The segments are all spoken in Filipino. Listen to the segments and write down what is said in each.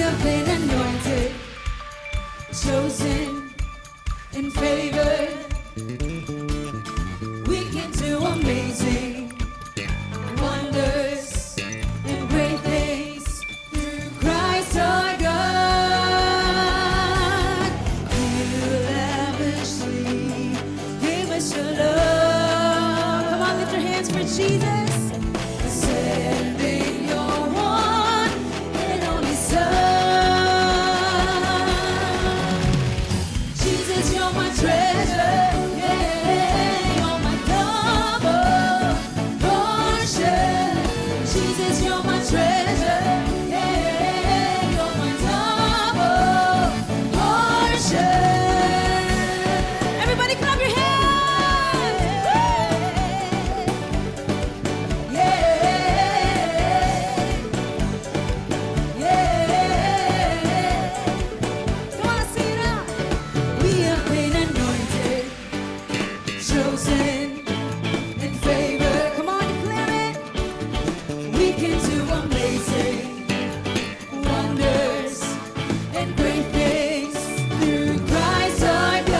have been anointed, chosen, and favored. We can do amazing wonders and great things through Christ our God. You lavishly gave us your love. Come on, lift your hands for Jesus. Sending your one and only Son. Jesus, you're my treasure. Yeah, you're my double portion. Jesus, you're my treasure. Yeah, you're my double portion. Everybody clap your hands. Yeah, yeah. Come on, let's sing it out. We have been anointed, chosen, and favored. Come on, declare it. We can do amazing wonders and great things through Christ our God.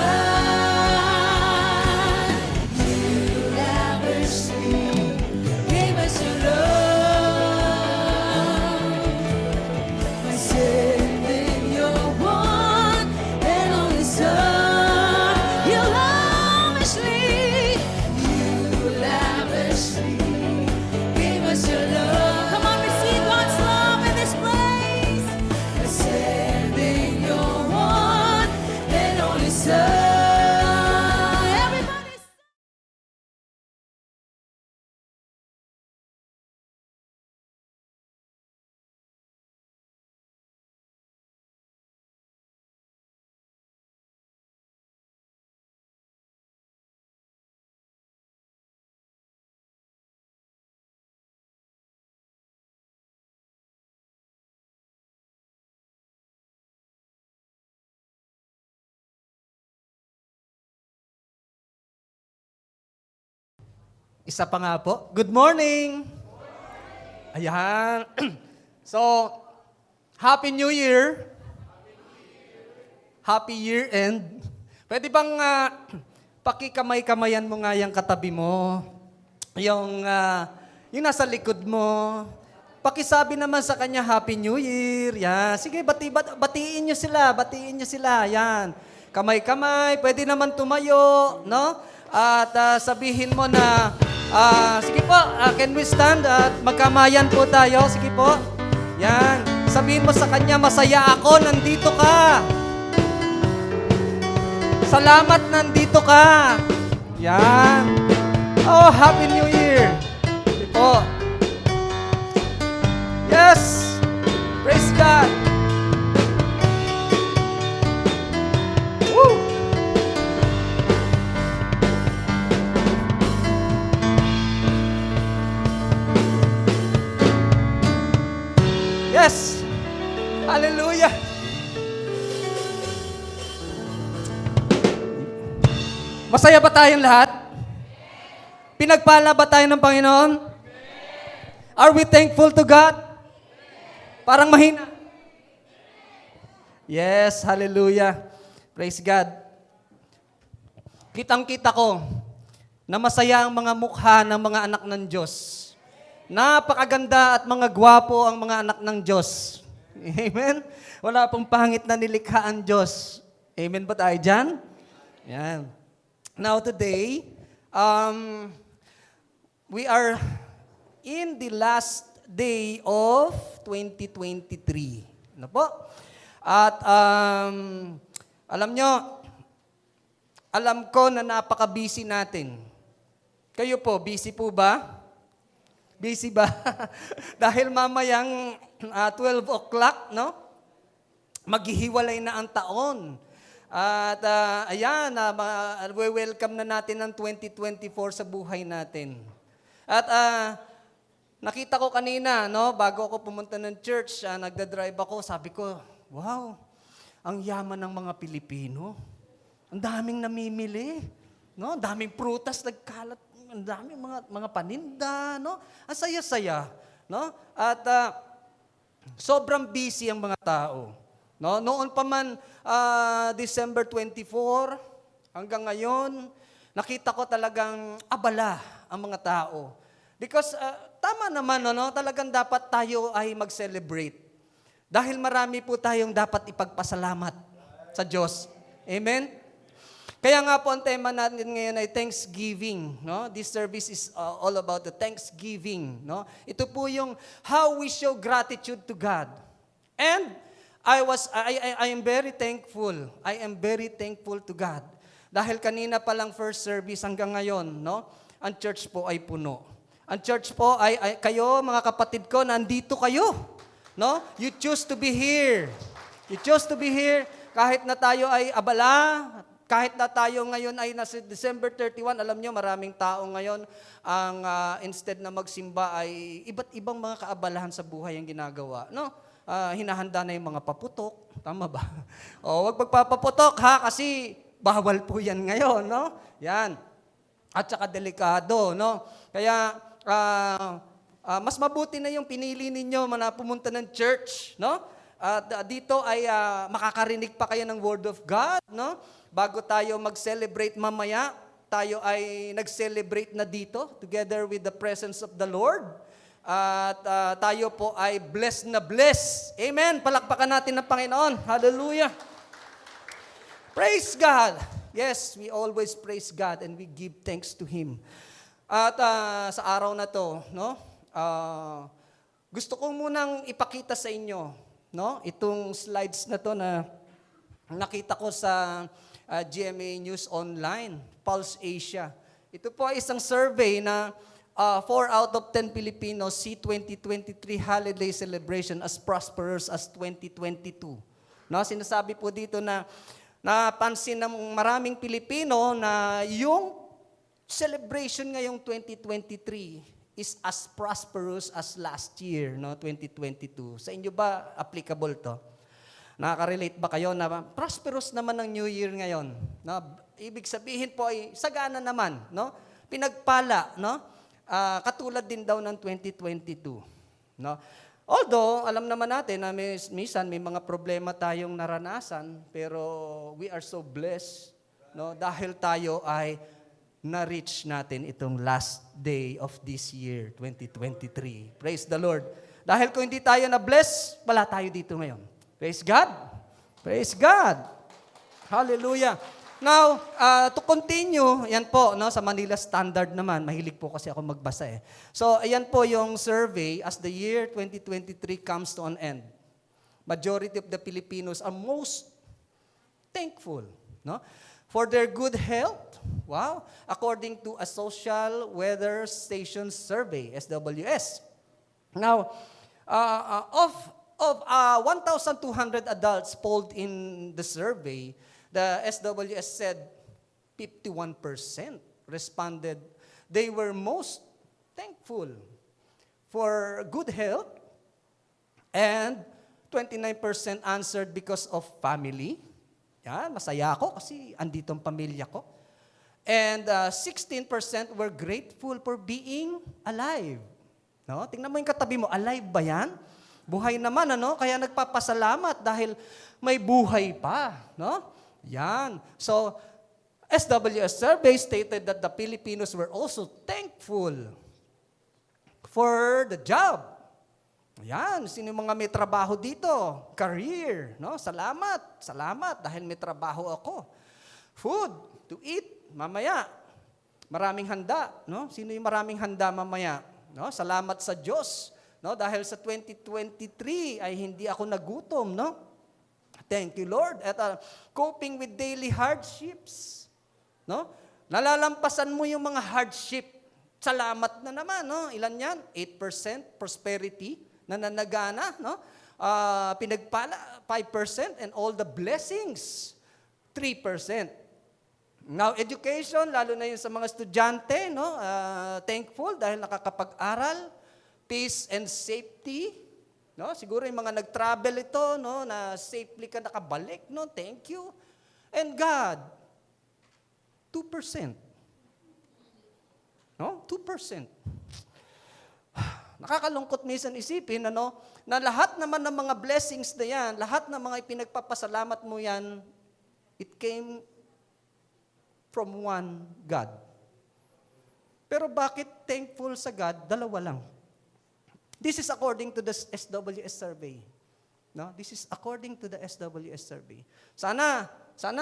You lavishly gave us your love by sending your one and only Son. You lavishly gave us your love. Come on, receive God's love in this place by sending your one and only Son. Everybody. Isa pa nga po. Good morning! Ayan. So, Happy New Year! Happy Year End. Pwede bang pakikamay-kamayan mo nga yung katabi mo? Yung nasa likod mo. Pakisabi naman sa kanya, Happy New Year. Yan. Sige, batiin nyo sila. Batiin nyo sila. Yan. Kamay-kamay. Pwede naman tumayo. No? At sabihin mo na, sige po, can we stand at magkamayan po tayo? Sige po. Yan. Sabihin mo sa kanya, masaya ako, nandito ka. Salamat, nandito ka. Yan. Oh, Happy New Year. Sige po. Yes. Praise God. Woo. Yes. Hallelujah. Masaya ba tayong lahat? Pinagpala ba tayo ng Panginoon? Are we thankful to God? Parang mahina. Yes, hallelujah. Praise God. Kitang-kita ko na masaya ang mga mukha ng mga anak ng Diyos. Napakaganda at mga gwapo ang mga anak ng Diyos. Amen? Wala pong pangit na nilikha ang Diyos. Amen ba tayo dyan? Yan. Now today, we are in the last day of 2023. Ano po? At alam ko na napaka-busy natin. Kayo po, busy po ba? Busy ba? Dahil mamayang 12 o'clock, no? Maghihiwalay na ang taon. At ayan, welcome na natin ang 2024 sa buhay natin. At nakita ko kanina, no, bago ako pumunta ng church, nagda-drive ako, sabi ko, wow, ang yaman ng mga Pilipino. Ang daming namimili. No? Ang daming prutas nagkalat. Ang daming mga paninda. No? Ang saya-saya. No? At Sobrang busy ang mga tao. No? Noon pa man, December 24, hanggang ngayon, nakita ko talagang abala ang mga tao. Because tama naman, no? Talagang dapat tayo ay mag-celebrate. Dahil marami po tayong dapat ipagpasalamat sa Diyos. Amen? Kaya nga po ang tema natin ngayon ay Thanksgiving. No? This service is all about the Thanksgiving. No? Ito po yung how we show gratitude to God. And I am very thankful. I am very thankful to God. Dahil kanina pa lang first service hanggang ngayon, no? Ang church po ay puno. Ang church po ay kayo, mga kapatid ko, nandito kayo. No? You choose to be here. You choose to be here kahit na tayo ay abala, kahit na tayo ngayon ay nasa December 31, alam nyo, maraming tao ngayon ang instead na magsimba ay iba't ibang mga kaabalahan sa buhay ang ginagawa. No? Hinahanda na yung mga paputok. Tama ba? O, wag magpapaputok ha, kasi bawal po yan ngayon. No? Yan. At saka delikado. No? Kaya, mas mabuti na yung pinili ninyo na pumunta ng church. No? At dito ay makakarinig pa kayo ng Word of God. No? Bago tayo mag-celebrate mamaya, tayo ay nag-celebrate na dito together with the presence of the Lord. At tayo po ay blessed na blessed. Amen. Palakpakan natin ng Panginoon. Hallelujah. Praise God. Yes, we always praise God and we give thanks to Him. At sa araw na to, no? Gusto ko munang ipakita sa inyo, no? Itong slides na to na nakita ko sa GMA News Online, Pulse Asia. Ito po ay isang survey na 4 out of 10 Filipinos see 2023 holiday celebration as prosperous as 2022. No, sinasabi po dito na napansin ng maraming Pilipino na yung celebration ngayong 2023 is as prosperous as last year, no, 2022. Sa inyo ba applicable to? Nakaka-relate ba kayo na prosperous naman ang New Year ngayon? No? Ibig sabihin po ay sagana naman, no? Pinagpala, no? Katulad din daw ng 2022, no? Although alam naman natin na minsan may mga problema tayong naranasan, pero we are so blessed, no? Dahil tayo ay na-reach natin itong last day of this year, 2023. Praise the Lord. Dahil kung hindi tayo na-bless, wala tayo dito ngayon. Praise God. Praise God. Hallelujah. Now, to continue, yan po, no, sa Manila Standard naman, mahilig po kasi ako magbasa eh. So, ayan po yung survey as the year 2023 comes to an end. Majority of the Filipinos are most thankful, no, for their good health. Wow. According to a Social Weather Station Survey, SWS. Now, of 1,200 adults polled in the survey, the SWS said 51% responded they were most thankful for good health, and 29% answered because of family. Yan, masaya ako kasi andito ang pamilya ko. And 16% were grateful for being alive. No? Tingnan mo yung katabi mo, alive ba yan? Buhay naman, ano? Kaya nagpapasalamat dahil may buhay pa, no? Yan. So, SWS survey stated that the Filipinos were also thankful for the job. Yan, sino yung mga may trabaho dito? Career, no? Salamat, salamat dahil may trabaho ako. Food to eat, mamaya. Maraming handa, no? Sino yung maraming handa mamaya? No? Salamat sa Diyos. No, dahil sa 2023 ay hindi ako nagutom, no? Thank you, Lord. At coping with daily hardships, no? Nalalampasan mo yung mga hardship. Salamat na naman, no? Ilan 'yan? 8% prosperity na nanagana, no? Pinagpala 5% and all the blessings 3%. Now, education, lalo na yung sa mga estudyante, no? Thankful dahil nakakapag-aral. Peace and safety, no? Siguro yung mga nag-travel ito, no, na safely ka nakabalik, no? Thank you. And God, 2%. No? 2%. Nakakalungkot minsan isipin, na lahat naman ng mga blessings na yan, lahat ng mga ipinagpapasalamat mo yan, it came from one God. Pero bakit thankful sa God, dalawa lang? This is according to the SWS survey. No? This is according to the SWS survey. Sana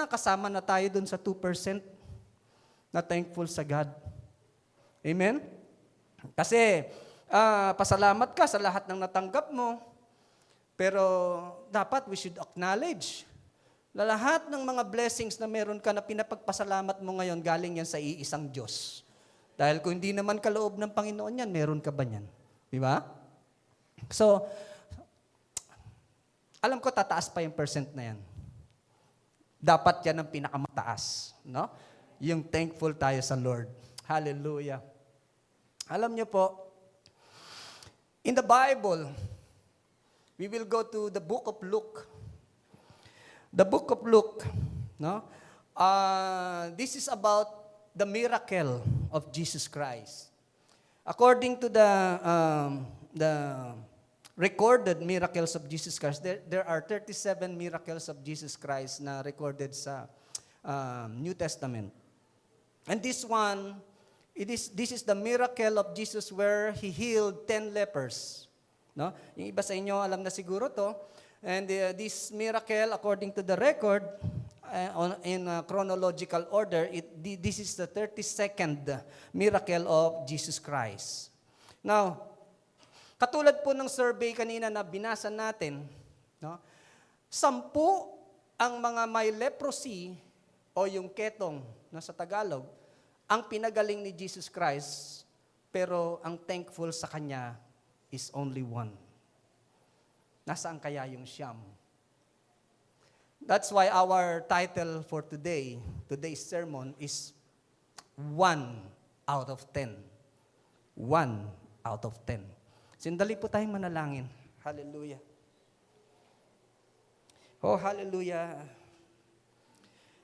kasama na tayo dun sa 2% na thankful sa God. Amen? Kasi, pasalamat ka sa lahat ng natanggap mo, pero dapat we should acknowledge na lahat ng mga blessings na meron ka na pinapagpasalamat mo ngayon, galing yan sa iisang Diyos. Dahil kung hindi naman kaloob ng Panginoon yan, meron ka ba yan? Di ba? So, alam ko tataas pa yung percent na yan. Dapat yan ang pinakamataas. No? Yung thankful tayo sa Lord. Hallelujah. Alam niyo po, in the Bible, we will go to the book of Luke. The book of Luke, no? This is about the miracle of Jesus Christ. According to the recorded miracles of Jesus Christ, there are 37 miracles of Jesus Christ na recorded sa New Testament. And this one, this is the miracle of Jesus where He healed 10 lepers. No? Yung iba sa inyo, alam na siguro to. And this miracle, according to the record, in chronological order, this is the 32nd miracle of Jesus Christ. Now, katulad po ng survey kanina na binasa natin, no? 10 ang mga may leprosy o yung ketong na sa Tagalog, ang pinagaling ni Jesus Christ, pero ang thankful sa Kanya is only 1. Nasaan kaya yung siyam? That's why our title for today's sermon is 1 out of 10. 1 out of 10. Sindali po tayong manalangin. Hallelujah. Oh, hallelujah.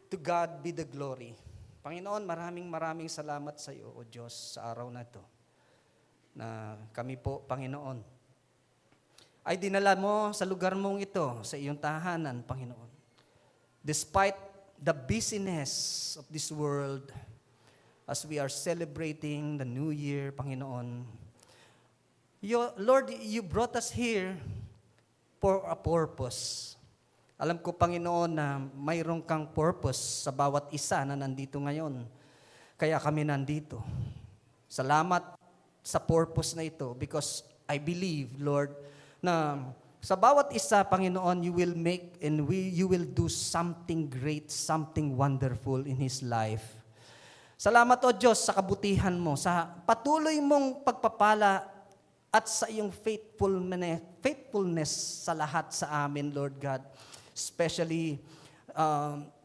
To God be the glory. Panginoon, maraming salamat sa iyo, O Diyos, sa araw na ito. Na kami po, Panginoon, ay dinala mo sa lugar mong ito, sa iyong tahanan, Panginoon. Despite the busyness of this world, as we are celebrating the New Year, Panginoon, Lord, you brought us here for a purpose. Alam ko, Panginoon, na mayroon kang purpose sa bawat isa na nandito ngayon. Kaya kami nandito. Salamat sa purpose na ito because I believe, Lord, na sa bawat isa, Panginoon, you will make and you will do something great, something wonderful in his life. Salamat, O Diyos, sa kabutihan mo, sa patuloy mong pagpapala at sa iyong faithfulness sa lahat sa amin, Lord God. Especially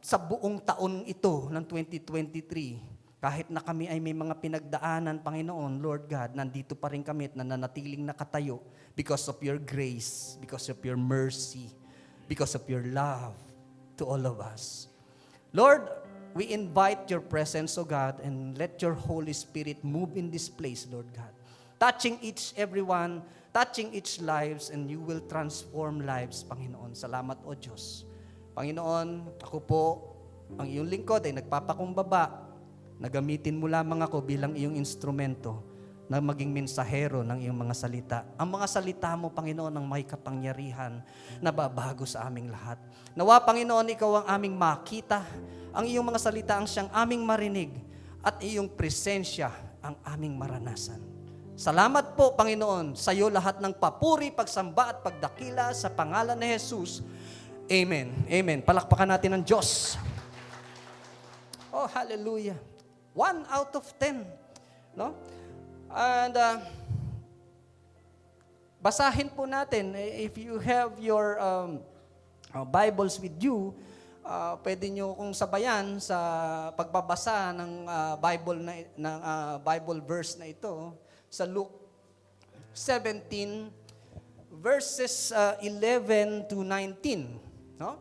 sa buong taon ito ng 2023, kahit na kami ay may mga pinagdaanan, Panginoon, Lord God, nandito pa rin kami at nananatiling nakatayo because of your grace, because of your mercy, because of your love to all of us. Lord, we invite your presence, O God, and let your Holy Spirit move in this place, Lord God. Touching everyone, touching each lives, and you will transform lives, Panginoon. Salamat, O Diyos. Panginoon, ako po, ang iyong lingkod ay nagpapakumbaba na gamitin mo lamang ako bilang iyong instrumento na maging mensahero ng iyong mga salita. Ang mga salita mo, Panginoon, ang may kapangyarihan na babago sa aming lahat. Nawa, Panginoon, ikaw ang aming makita, ang iyong mga salita ang siyang aming marinig, at iyong presensya ang aming maranasan. Salamat po, Panginoon, sa iyo lahat ng papuri, pagsamba at pagdakila sa pangalan ni Jesus. Amen. Amen. Palakpakan natin ang Diyos. Oh, hallelujah. 1 out of 10. No? And basahin po natin, if you have your Bibles with you, pwede nyo kung sabayan sa pagbabasa ng Bible verse na ito sa Luke 17 verses 11 to 19. No?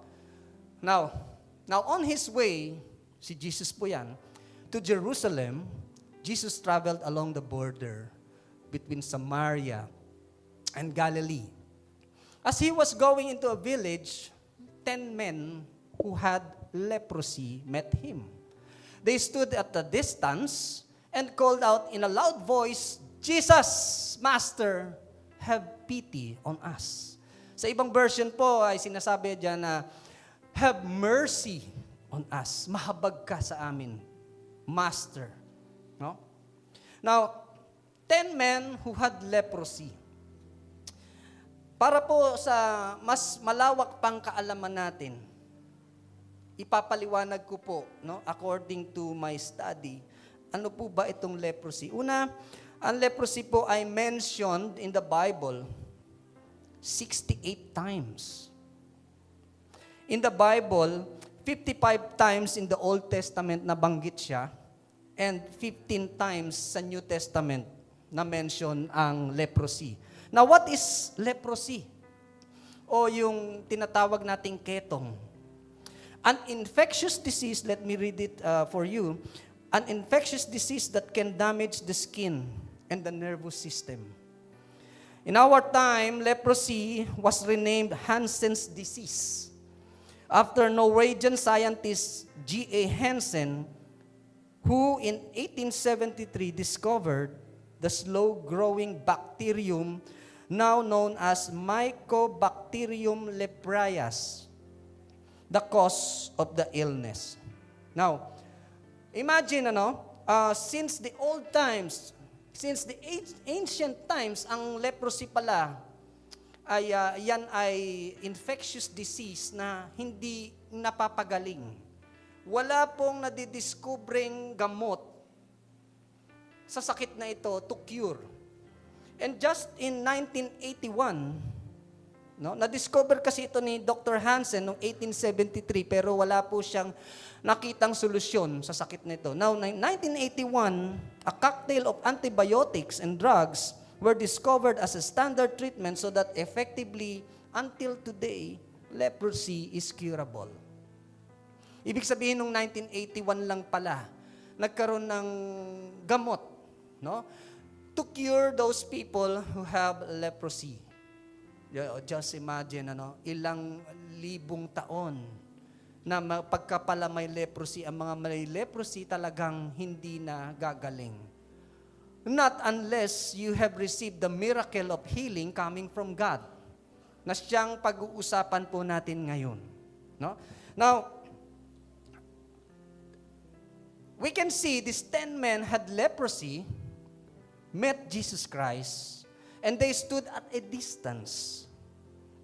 Now on his way, si Jesus po yan, to Jerusalem, Jesus traveled along the border between Samaria and Galilee. As he was going into a village, 10 men who had leprosy met him. They stood at a distance and called out in a loud voice, "Jesus, Master, have pity on us." Sa ibang version po ay sinasabi diyan na, "Have mercy on us." Mahabag ka sa amin, Master. No? Now, 10 men who had leprosy. Para po sa mas malawak pang kaalaman natin, ipapaliwanag ko po, no, according to my study, ano po ba itong leprosy? Una, ang leprosy po ay mentioned in the Bible 68 times. In the Bible, 55 times in the Old Testament nabanggit siya, and 15 times sa New Testament na mention ang leprosy. Now, what is leprosy? O yung tinatawag nating ketong. An infectious disease, let me read it for you. An infectious disease that can damage the skin and the nervous system. In our time, leprosy was renamed Hansen's disease after Norwegian scientist G.A. Hansen, who in 1873 discovered the slow-growing bacterium now known as Mycobacterium lepraeus, the cause of the illness. Now, imagine, since the old times, since the ancient times, ang leprosy pala, ay yan ay infectious disease na hindi napapagaling. Wala pong nadidiscovering gamot sa sakit na ito to cure. And just in 1981, na-discover kasi ito ni Dr. Hansen noong 1873, pero wala po siyang nakitang solusyon sa sakit nito. Now, in 1981, a cocktail of antibiotics and drugs were discovered as a standard treatment so that effectively, until today, leprosy is curable. Ibig sabihin, noong 1981 lang pala, nagkaroon ng gamot, to cure those people who have leprosy. Just imagine, ilang libong taon na pagkapala may leprosy, ang mga may leprosy talagang hindi na gagaling. Not unless you have received the miracle of healing coming from God, na siyang pag-uusapan po natin ngayon. Now, we can see these 10 men had leprosy, met Jesus Christ, and they stood at a distance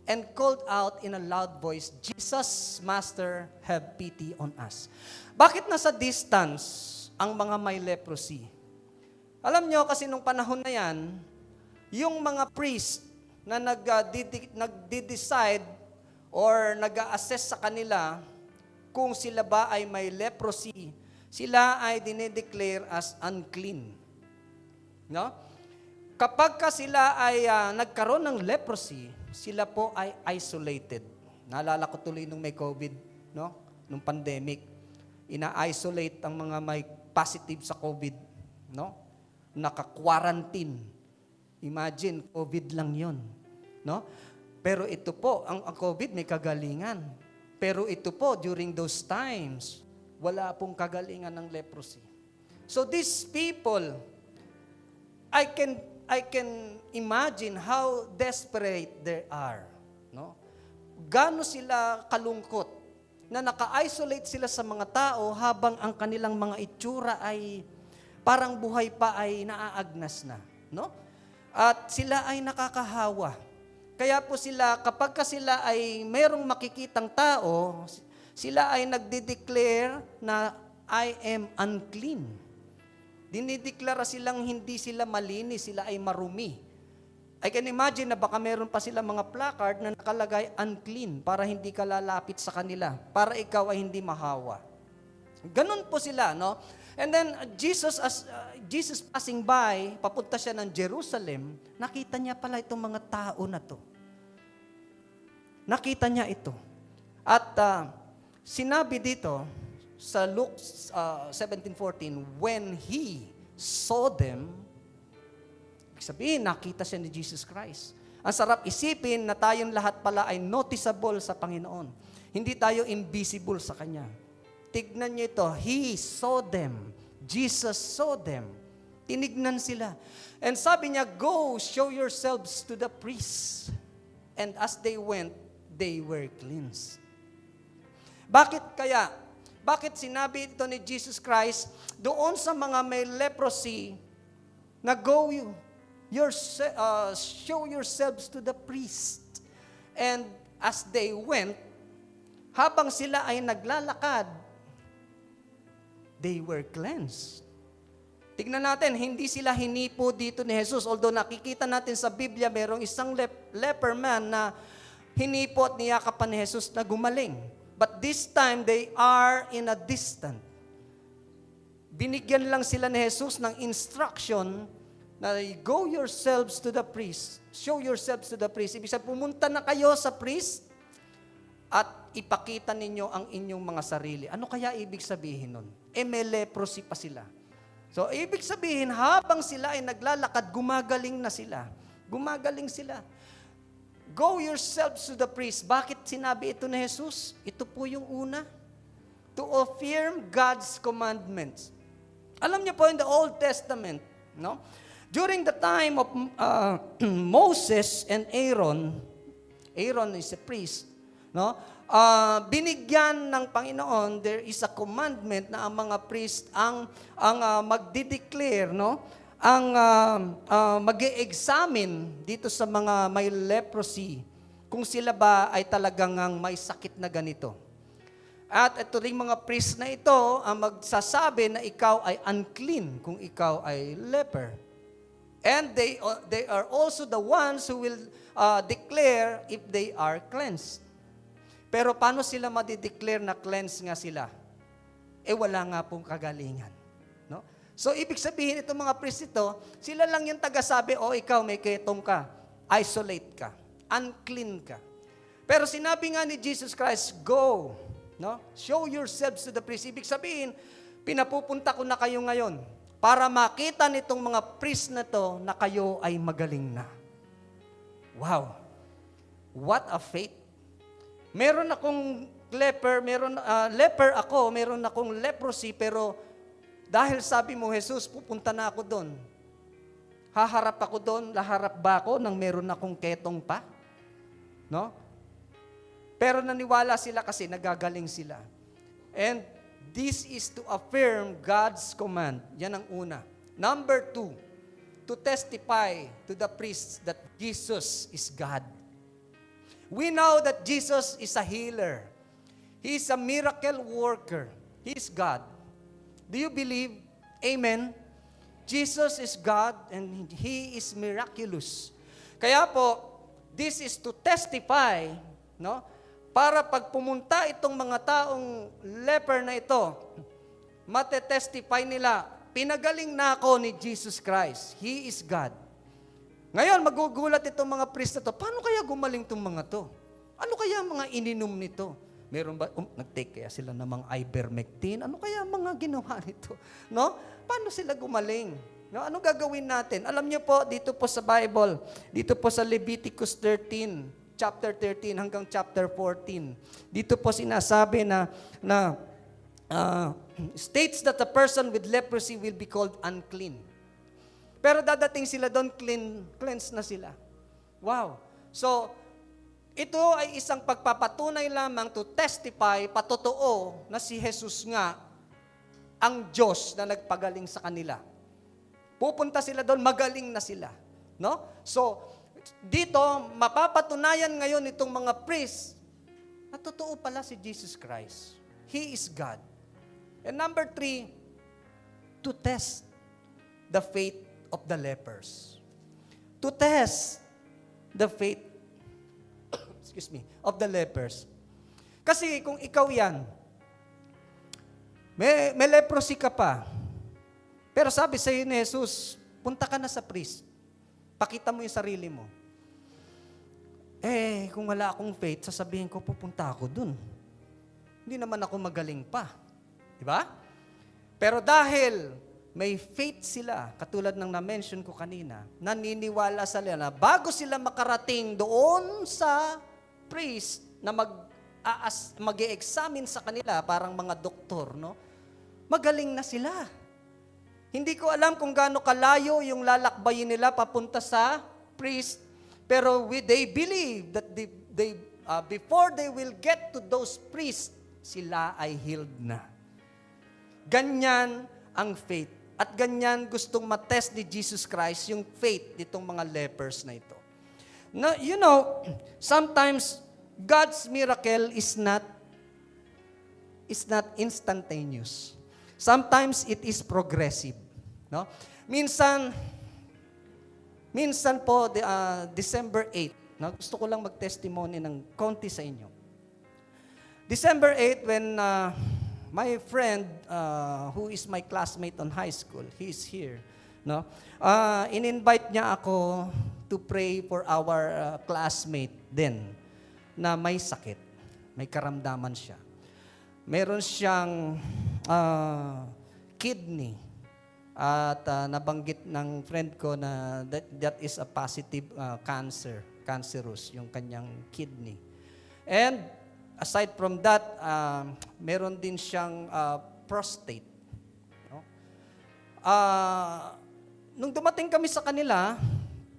and called out in a loud voice, "Jesus, Master, have pity on us." Bakit nasa distance ang mga may leprosy? Alam nyo, kasi nung panahon na yan, yung mga priest na nagde-decide or nag-assess sa kanila kung sila ba ay may leprosy, sila ay dinedeclare as unclean. Kapag sila ay nagkaroon ng leprosy, sila po ay isolated. Naalala ko tuloy nung may COVID, nung pandemic, ina-isolate ang mga may positive sa COVID, naka-quarantine. Imagine, COVID lang yun. Pero ito po, ang COVID may kagalingan. Pero ito po, during those times, wala pong kagalingan ng leprosy. So these people, I can imagine how desperate they are. Gaano sila kalungkot na naka-isolate sila sa mga tao habang ang kanilang mga itsura ay parang buhay pa ay naaagnas na. At sila ay nakakahawa. Kaya po sila, kapag sila ay mayroong makikitang tao, sila ay nagde-declare na I am unclean. Dinideklara silang hindi sila malinis, sila ay marumi. I can imagine na baka meron pa sila mga placard na nakalagay unclean para hindi ka lalapit sa kanila, para ikaw ay hindi mahawa. Ganun po sila, And then Jesus passing by, papunta siya ng Jerusalem, nakita niya pala itong mga tao na to. Nakita niya ito. At sinabi dito, sa Luke 17:14, when He saw them, ibig sabihin, nakita siya ni Jesus Christ. Ang sarap isipin na tayong lahat pala ay noticeable sa Panginoon. Hindi tayo invisible sa Kanya. Tignan niyo ito, He saw them. Jesus saw them. Tinignan sila. And sabi niya, go, show yourselves to the priests. And as they went, they were cleansed. Bakit kaya? Bakit sinabi ito ni Jesus Christ doon sa mga may leprosy na go show yourselves to the priest. And as they went, habang sila ay naglalakad, they were cleansed. Tignan natin, hindi sila hinipo dito ni Jesus. Although nakikita natin sa Biblia, merong isang leper man na hinipo at niyakapan ni Jesus na gumaling. But this time, they are in a distant. Binigyan lang sila ni Jesus ng instruction na go yourselves to the priest. Show yourselves to the priest. Ibig sabihin, pumunta na kayo sa priest at ipakita ninyo ang inyong mga sarili. Ano kaya ibig sabihin nun? May leprosy pa sila. So, ibig sabihin, habang sila ay naglalakad, gumagaling na sila. Gumagaling sila. Go yourselves to the priest. Bakit sinabi ito ni Jesus? Ito po yung una. To affirm God's commandments. Alam niyo po in the Old Testament, no? During the time of Moses and Aaron is a priest, no? Binigyan ng Panginoon, there is a commandment na ang mga priest ang magdi-declare, no? Ang mag-e-examine dito sa mga may leprosy kung sila ba ay talagang may sakit na ganito. At ito ring mga priest na ito ang magsasabi na ikaw ay unclean kung ikaw ay leper. And they are also the ones who will declare if they are cleansed. Pero paano sila madi-declare na cleansed nga sila? Wala nga pong kagalingan. No? So, ibig sabihin itong mga priest ito, sila lang yung tagasabi, ikaw may ketong ka, isolate ka, unclean ka. Pero sinabi nga ni Jesus Christ, go, no? Show yourselves to the priest. Ibig sabihin, pinapupunta ko na kayo ngayon para makita nitong mga priest na to na kayo ay magaling na. Wow! What a faith! Meron akong leper ako, meron akong leprosy, pero dahil sabi mo, Jesus, pupunta na ako doon. Haharap ako doon, laharap ba ako nang meron akong ketong pa? No? Pero naniwala sila kasi nagagaling sila. And this is to affirm God's command. Yan ang una. Number 2, to testify to the priests that Jesus is God. We know that Jesus is a healer. He is a miracle worker. He is God. Do you believe? Amen? Jesus is God and He is miraculous. Kaya po, this is to testify, no? Para pag pumunta itong mga taong leper na ito, matetestify nila, pinagaling na ako ni Jesus Christ. He is God. Ngayon, magugulat itong mga priest na to, paano kaya gumaling itong mga to? Ano kaya mga ininom nito? Meron ba, nag-take kaya sila ng mga ivermectin? Ano kaya mga ginawa nito? No? Paano sila gumaling? No? Ano gagawin natin? Alam niyo po, dito po sa Bible, dito po sa Leviticus 13, chapter 13 hanggang chapter 14, dito po sinasabi na states that a person with leprosy will be called unclean. Pero dadating sila doon, cleanse na sila. Wow. So, ito ay isang pagpapatunay lamang to testify, patotoo na si Jesus nga ang Diyos na nagpagaling sa kanila. Pupunta sila doon, magaling na sila. No? So, dito, mapapatunayan ngayon itong mga priests na totoo pala si Jesus Christ. He is God. And number 3, to test the faith of the lepers. To test the faith of the lepers. Kasi kung ikaw yan, may leprosy ka pa, pero sabi sa iyo ni Jesus, punta ka na sa priest, pakita mo yung sarili mo. Kung wala akong faith, sasabihin ko, pupunta ako dun. Hindi naman ako magaling pa. Di ba? Pero dahil may faith sila, katulad ng na-mention ko kanina, naniniwala sila na bago sila makarating doon sa priest na mag-i-examine sa kanila, parang mga doktor, no? Magaling na sila. Hindi ko alam kung gaano kalayo yung lalakbayin nila papunta sa priest, pero they believe that before they will get to those priests, sila ay healed na. Ganyan ang faith. At ganyan gustong matest ni Jesus Christ yung faith nitong mga lepers na ito. Now, you know, sometimes God's miracle is not instantaneous. Sometimes it is progressive. No? Minsan po, December 8, no? Gusto ko lang mag-testimony ng konti sa inyo. December 8, when my friend, who is my classmate on high school, he is here. No? In-invite niya ako to pray for our classmate din na may sakit. May karamdaman siya. Meron siyang kidney. At nabanggit ng friend ko na that is a positive cancerous, yung kanyang kidney. And aside from that, meron din siyang prostate. No? Nung dumating kami sa kanila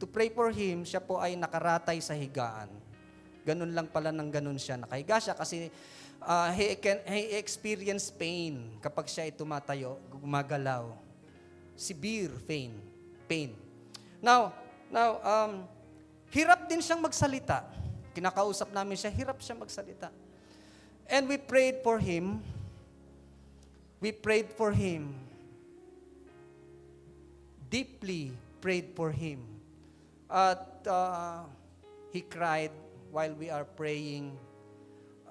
to pray for him, siya po ay nakaratay sa higaan. Ganun lang pala ng ganun siya. Nakahiga siya kasi he experience pain kapag siya ay tumatayo, gumagalaw. Severe pain. Now, hirap din siyang magsalita. Kinakausap namin siya, hirap siya magsalita. And we prayed for him. Deeply prayed for him. At he cried while we are praying.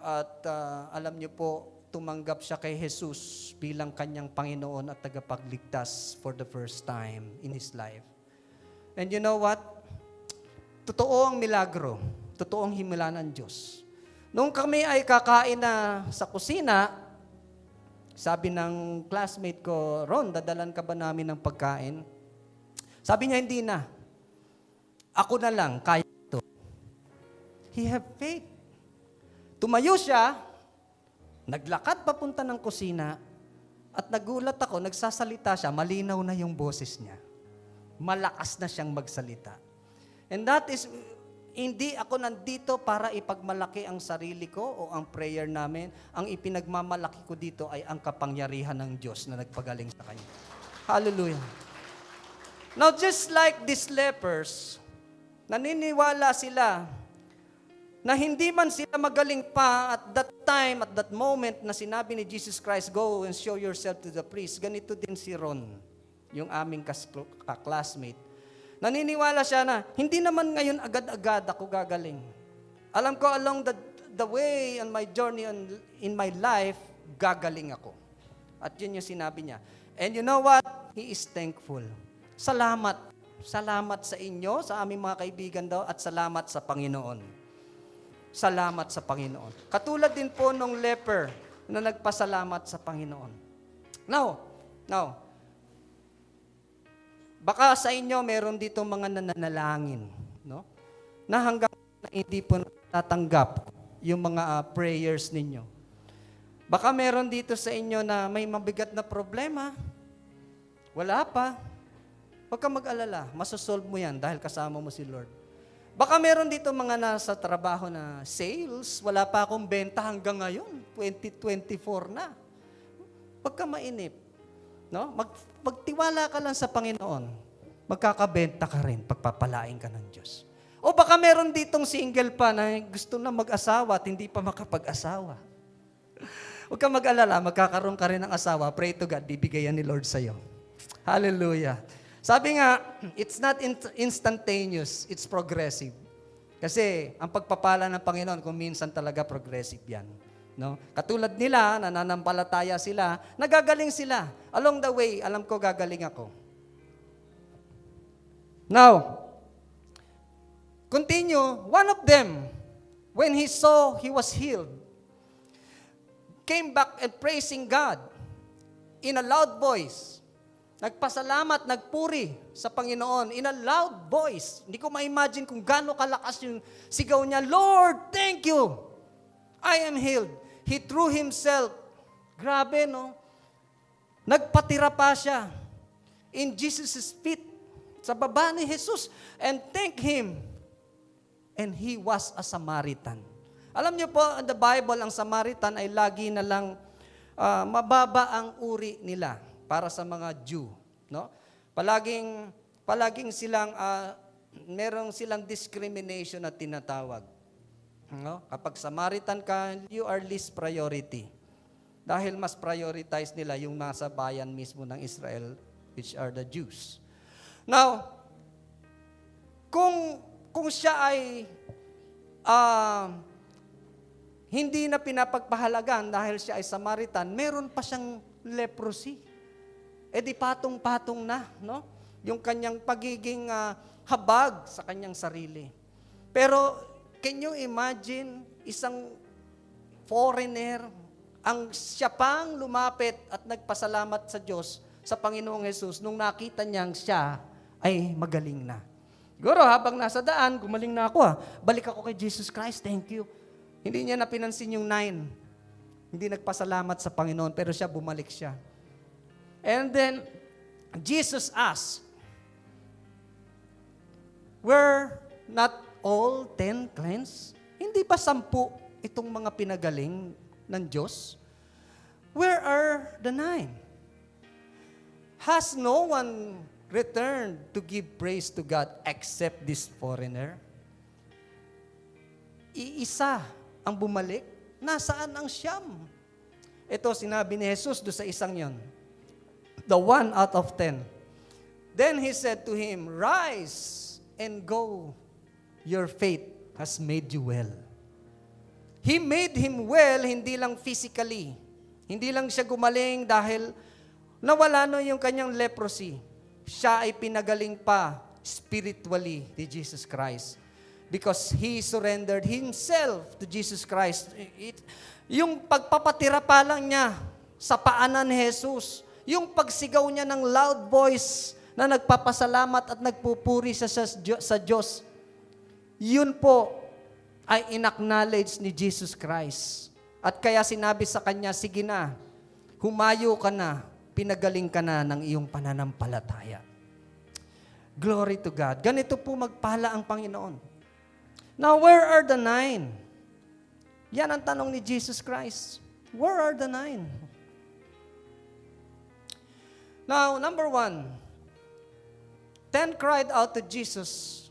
At alam niyo po, tumanggap siya kay Jesus bilang kanyang Panginoon at tagapagligtas for the first time in his life. And you know what? Totoo ang milagro. Totoo ang himala ng Diyos. Nung kami ay kakain na sa kusina, sabi ng classmate ko, Ron, dadalan ka ba namin ng pagkain? Sabi niya, hindi na. Ako na lang, kaya ito. He have faith. Tumayo siya, naglakad papunta ng kusina, at nagulat ako, nagsasalita siya, malinaw na yung boses niya. Malakas na siyang magsalita. And that is, hindi ako nandito para ipagmalaki ang sarili ko o ang prayer namin. Ang ipinagmamalaki ko dito ay ang kapangyarihan ng Diyos na nagpagaling sa kanya. Hallelujah. Now, just like these lepers, naniniwala sila na hindi man sila magaling pa at that time, at that moment na sinabi ni Jesus Christ, go and show yourself to the priest. Ganito din si Ron, yung aming classmate. Naniniwala siya na, hindi naman ngayon agad-agad ako gagaling. Alam ko along the way on my journey in my life, gagaling ako. At yun yung sinabi niya. And you know what? He is thankful. Salamat. Salamat sa inyo, sa aming mga kaibigan daw, at salamat sa Panginoon. Salamat sa Panginoon. Katulad din po nung leper na nagpasalamat sa Panginoon. Now, baka sa inyo meron dito mga nananalangin, no? Na hanggang na hindi po natatanggap yung mga prayers ninyo. Baka meron dito sa inyo na may mabigat na problema. Wala pa. Huwag kang mag-alala. Masosolve mo yan dahil kasama mo si Lord. Baka meron dito mga nasa trabaho na sales, wala pa akong benta hanggang ngayon, 2024 na. Huwag ka mainip. No? Magtiwala ka lang sa Panginoon. Magkakabenta ka rin, pagpapalain ka ng Diyos. O baka meron ditong single pa na gusto na mag-asawa at hindi pa makapag-asawa. Huwag ka mag-alala, magkakaroon ka rin ng asawa. Pray to God, bibigayan ni Lord sa'yo. Hallelujah. Sabi nga, it's not instantaneous, it's progressive. Kasi ang pagpapala ng Panginoon, kung minsan talaga progressive yan. No? Katulad nila, nananampalataya sila, nagagaling sila. Along the way, alam ko gagaling ako. Now, continue, one of them, when he saw he was healed, came back and praising God in a loud voice. nagpasalamat, nagpuri sa Panginoon in a loud voice. Hindi ko ma-imagine kung gaano kalakas yung sigaw niya, Lord, thank you. I am healed. He threw himself. Grabe, no? Nagpatira pa siya in Jesus' feet, sa baba ni Jesus, and thank Him. And he was a Samaritan. Alam niyo po, in the Bible, ang Samaritan ay lagi na lang mababa ang uri nila para sa mga Jew, no? Palaging silang merong silang discrimination na tinatawag. No? Kapag Samaritan ka, you are least priority. Dahil mas prioritize nila yung nasa bayan mismo ng Israel, which are the Jews. Now, kung siya ay hindi na pinapagpahalagan dahil siya ay Samaritan, meron pa siyang leprosy. E di patong-patong na, no? Yung kanyang pagiging habag sa kanyang sarili. Pero, can you imagine isang foreigner, ang siya pang lumapit at nagpasalamat sa Diyos, sa Panginoong Jesus, nung nakita niyang siya ay magaling na. Siguro habang nasa daan, gumaling na ako balik ako kay Jesus Christ, thank you. Hindi niya na pinansin yung 9. Hindi nagpasalamat sa Panginoon, pero siya bumalik siya. And then, Jesus asked, were not all 10 cleansed? Hindi ba 10 itong mga pinagaling ng Diyos? Where are the 9? Has no one returned to give praise to God except this foreigner? Iisa ang bumalik. Nasaan ang 9? Ito sinabi ni Jesus do sa isang yon. The 1 out of 10. Then He said to him, rise and go. Your faith has made you well. He made him well, hindi lang physically. Hindi lang siya gumaling dahil nawala na yung kanyang leprosy. Siya ay pinagaling pa spiritually ni Jesus Christ. Because he surrendered himself to Jesus Christ. Yung pagpapatira pa lang niya sa paanan ni Jesus, yung pagsigaw niya ng loud voice na nagpapasalamat at nagpupuri sa Diyos, yun po ay inacknowledge ni Jesus Christ. At kaya sinabi sa kanya, sige na, humayo ka na, pinagaling ka na ng iyong pananampalataya. Glory to God. Ganito po magpala ang Panginoon. Now, where are the 9? Yan ang tanong ni Jesus Christ. Where are the 9? Now, number 1, 10 cried out to Jesus,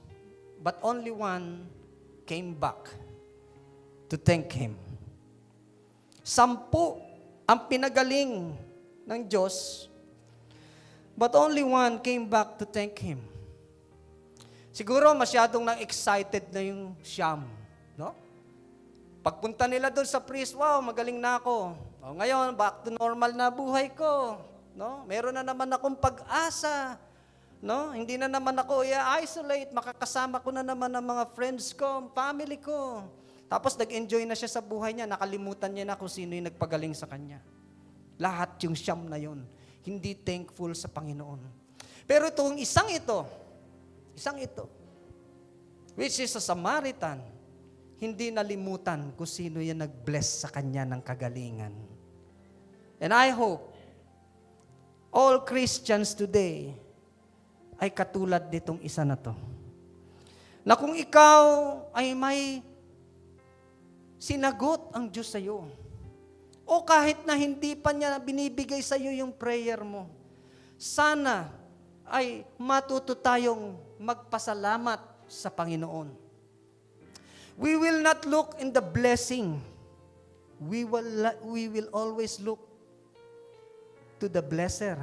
but only 1 came back to thank Him. 10 ang pinagaling ng Diyos, but only 1 came back to thank Him. Siguro masyadong na-excited na yung Siyam, no? Pagpunta nila doon sa priest, wow, magaling na ako. O, ngayon, back to normal na buhay ko, no? Meron na naman akong pag-asa, no? Hindi na naman ako i-isolate, makakasama ko na naman ang mga friends ko, family ko. Tapos nag-enjoy na siya sa buhay niya, nakalimutan niya na kung sino yung nagpagaling sa kanya. Lahat yung 9 na yun, hindi thankful sa Panginoon. Pero itong isang ito, which is a Samaritan, hindi nalimutan kung sino yung nag-bless sa kanya ng kagalingan. And I hope all Christians today ay katulad nitong isa na to. Na kung ikaw ay may sinagot ang Diyos sa iyo, o kahit na hindi pa niya binibigay sa iyo yung prayer mo, sana ay matuto tayong magpasalamat sa Panginoon. We will not look in the blessing. We will always look to the blesser.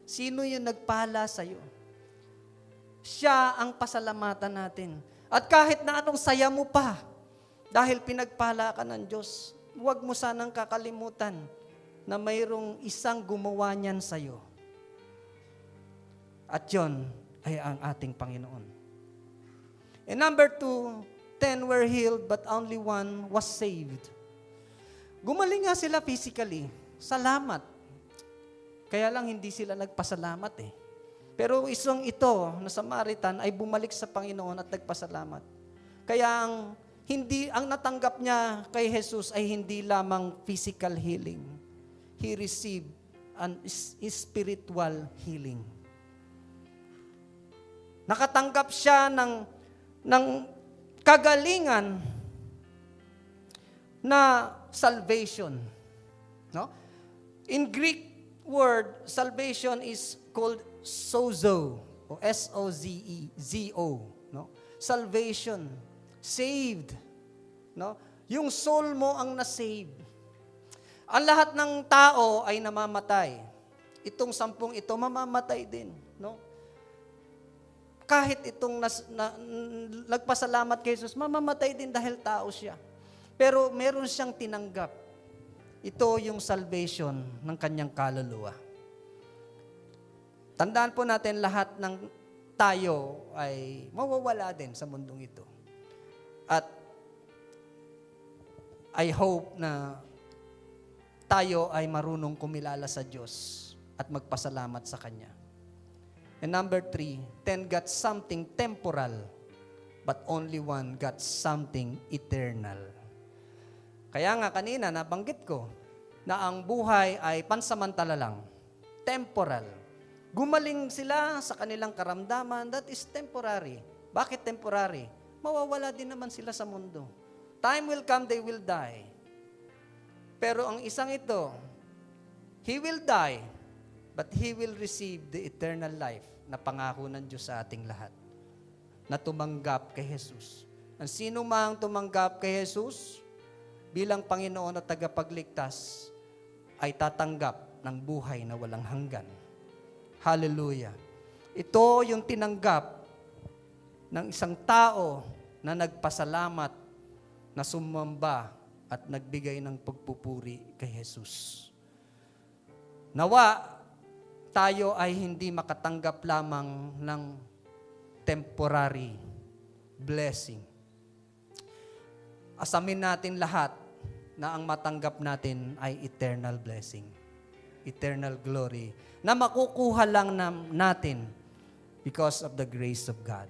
Sino yung nagpala sa iyo? Siya ang pasalamatan natin. At kahit na anong saya mo pa, dahil pinagpala ka ng Diyos, huwag mo sanang kakalimutan na mayroong isang gumawa niyan sa iyo. At yon ay ang ating Panginoon. And number 2, 10 were healed but only 1 was saved. Gumaling nga sila physically. Salamat. Kaya lang hindi sila nagpasalamat eh. Pero isang ito na Samaritan ay bumalik sa Panginoon at nagpasalamat. Kaya ang natanggap niya kay Jesus ay hindi lamang physical healing. He received an spiritual healing. Nakatanggap siya ng kagalingan na salvation. No? In Greek word, salvation is called sozo, o S-O-Z-E, Z-O. No? Salvation, saved. No? Yung soul mo ang na-save. Ang lahat ng tao ay namamatay. Itong 10 ito, mamamatay din. No? Kahit itong nagpasalamat kay Jesus, mamamatay din dahil tao siya. Pero meron siyang tinanggap. Ito yung salvation ng kanyang kaluluwa. Tandaan po natin lahat ng tayo ay mawawala din sa mundong ito. At I hope na tayo ay marunong kumilala sa Diyos at magpasalamat sa Kanya. And number 3, 10 got something temporal, but only 1 got something eternal. Kaya nga kanina nabanggit ko na ang buhay ay pansamantala lang, temporal. Gumaling sila sa kanilang karamdaman, that is temporary. Bakit temporary? Mawawala din naman sila sa mundo. Time will come, they will die. Pero ang isang ito, he will die, but he will receive the eternal life na pangako ng Diyos sa ating lahat, na tumanggap kay Jesus. Ang sino mang tumanggap kay Jesus bilang Panginoon at tagapagligtas ay tatanggap ng buhay na walang hanggan. Hallelujah. Ito yung tinanggap ng isang tao na nagpasalamat, na sumamba at nagbigay ng pagpupuri kay Jesus. Nawa, tayo ay hindi makatanggap lamang ng temporary blessing. Asamin natin lahat na ang matanggap natin ay eternal blessing, eternal glory, na makukuha lang natin because of the grace of God.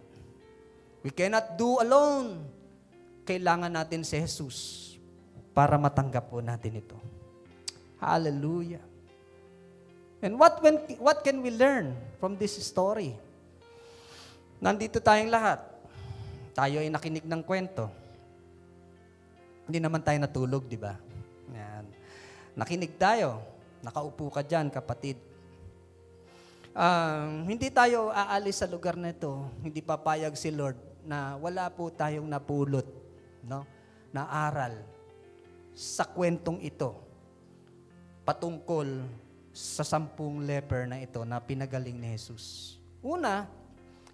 We cannot do alone. Kailangan natin si Jesus para matanggap po natin ito. Hallelujah. And what can we learn from this story? Nandito tayong lahat. Tayo ay nakinig ng kwento. Hindi naman tayo natulog, di ba? Yan. Nakinig tayo. Nakaupo ka dyan, kapatid. Hindi tayo aalis sa lugar na ito. Hindi papayag si Lord na wala po tayong napulot, no? Na aral sa kwentong ito patungkol sa 10 leper na ito na pinagaling ni Jesus. Una,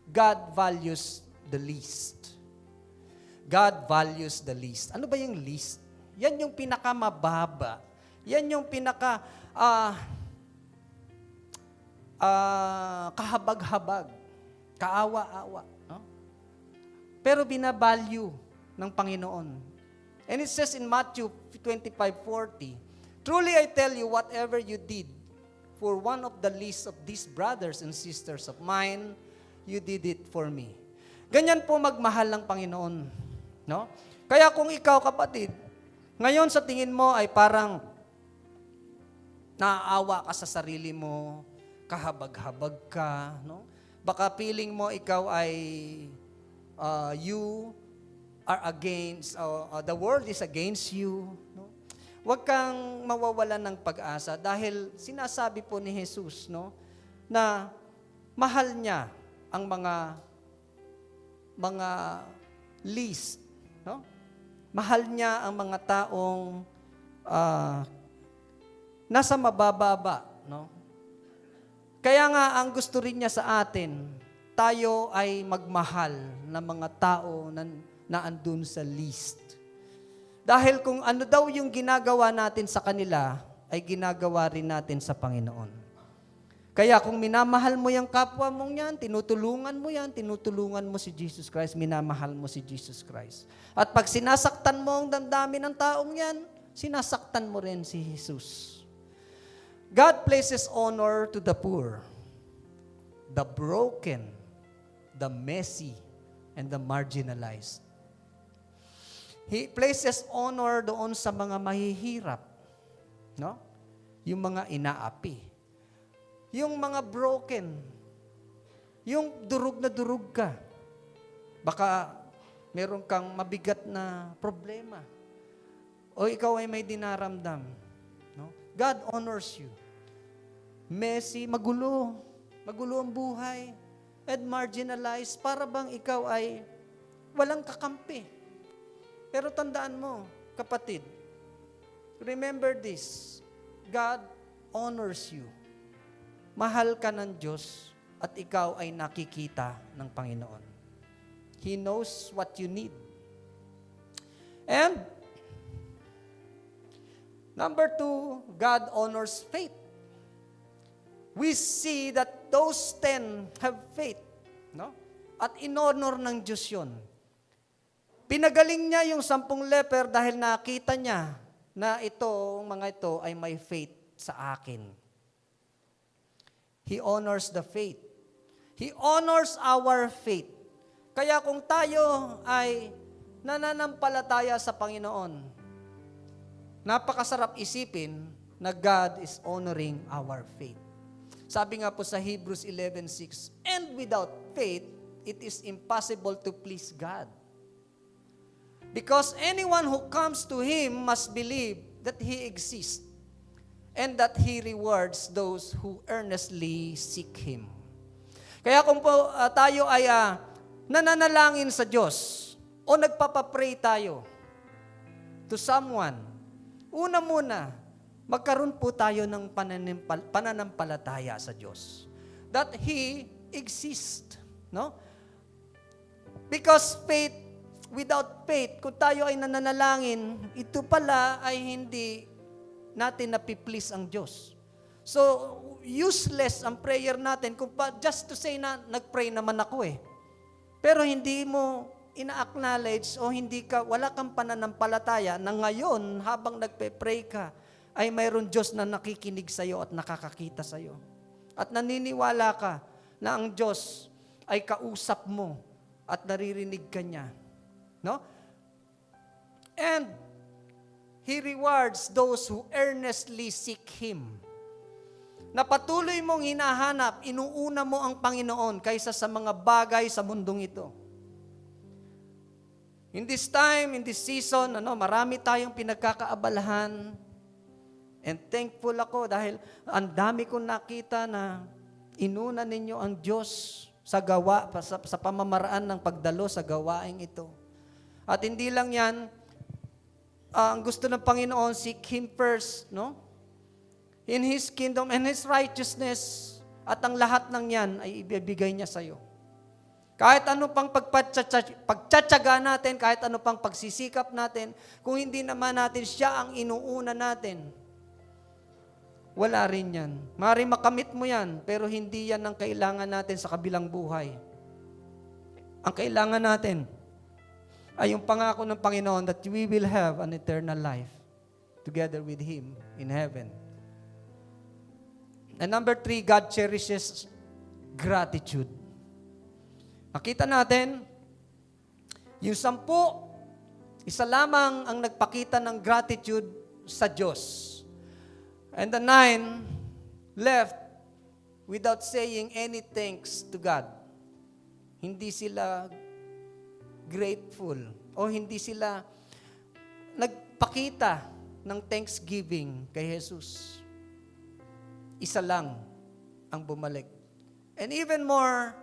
God values the least. God values the least. Ano ba yung least? Yan yung pinakamababa. Yan yung kahabag-habag. Kaawa-awa. No? Pero binavalue ng Panginoon. And it says in Matthew 25:40, "Truly I tell you, whatever you did for one of the least of these brothers and sisters of mine, you did it for me." Ganyan po magmahal ng Panginoon. No? Kaya kung ikaw, kapatid, ngayon sa tingin mo ay parang naaawa ka sa sarili mo, kahabag-habag ka, no? Baka feeling mo ikaw ay you are against, the world is against you, no? Huwag kang mawawalan ng pag-asa dahil sinasabi po ni Jesus, no, na mahal niya ang mga least, no? Mahal niya ang mga taong nasa mabababa, no? Kaya nga ang gusto rin niya sa atin, tayo ay magmahal ng mga tao na andun sa least. Dahil kung ano daw yung ginagawa natin sa kanila, ay ginagawa rin natin sa Panginoon. Kaya kung minamahal mo yung kapwa mong yan, tinutulungan mo si Jesus Christ, minamahal mo si Jesus Christ. At pag sinasaktan mo ang damdamin ng taong yan, sinasaktan mo rin si Jesus. God places honor to the poor, the broken, the messy, and the marginalized. He places honor doon sa mga mahihirap, no? Yung mga inaapi. Yung mga broken. Yung durug na durug ka. Baka meron kang mabigat na problema. O ikaw ay may dinaramdam. No? God honors you. Messy, magulo. Magulo ang buhay. And marginalized. Para bang ikaw ay walang kakampi. Pero tandaan mo, kapatid, remember this. God honors you. Mahal ka ng Diyos at ikaw ay nakikita ng Panginoon. He knows what you need. And number 2, God honors faith. We see that those 10 have faith. No? At in-honor ng Diyos yun. Pinagaling niya yung 10 leper dahil nakita niya na mga ito ay may faith sa akin. He honors the faith. He honors our faith. Kaya kung tayo ay nananampalataya sa Panginoon, napakasarap isipin na God is honoring our faith. Sabi nga po sa Hebrews 11:6, and without faith, it is impossible to please God. Because anyone who comes to Him must believe that He exists and that He rewards those who earnestly seek Him. Kaya kung po tayo ay nananalangin sa Diyos o nagpapapray tayo to someone, una muna, magkaroon po tayo ng pananampalataya sa Diyos. That He exists. No? Because faith, without faith, kung tayo ay nananalangin, ito pala ay hindi natin napiplease ang Diyos. So, useless ang prayer natin kung just to say na nagpray naman ako eh. Pero hindi mo ina-acknowledge o wala kang pananampalataya na ngayon habang nagpe-pray ka ay mayroon Diyos na nakikinig sa iyo at nakakakita sa iyo. At naniniwala ka na ang Diyos ay kausap mo at naririnig ka niya. No? And He rewards those who earnestly seek Him. Na patuloy mong hinahanap, inuuna mo ang Panginoon kaysa sa mga bagay sa mundong ito. In this time, in this season, marami tayong pinagkakaabalahan. And thankful ako dahil ang dami kong nakita na inuna ninyo ang Diyos sa pamamaraan ng pagdalo sa gawaing ito. At hindi lang yan, ang gusto ng Panginoon, seek Him first, no? In His kingdom and His righteousness, at ang lahat ng yan ay ibibigay niya sa iyo. Kahit ano pang pagtsatsaga natin, kahit ano pang pagsisikap natin, kung hindi naman natin siya ang inuuna natin, wala rin yan. Maaaring makamit mo yan, pero hindi yan ang kailangan natin sa kabilang buhay. Ang kailangan natin ay yung pangako ng Panginoon that we will have an eternal life together with Him in heaven. And number 3, God cherishes gratitude. Makita natin, yung 10, isa lamang ang nagpakita ng gratitude sa Diyos. And the 9 left without saying any thanks to God. Hindi sila grateful o hindi sila nagpakita ng thanksgiving kay Jesus. Isa lang ang bumalik. And even more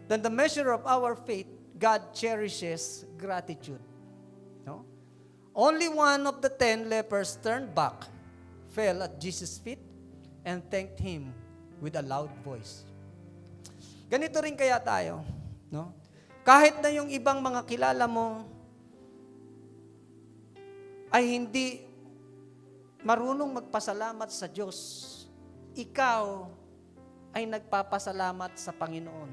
than the measure of our faith, God cherishes gratitude. No? Only one of the 10 lepers turned back, fell at Jesus' feet, and thanked Him with a loud voice. Ganito rin kaya tayo, no? Kahit na yung ibang mga kilala mo ay hindi marunong magpasalamat sa Diyos, ikaw ay nagpapasalamat sa Panginoon.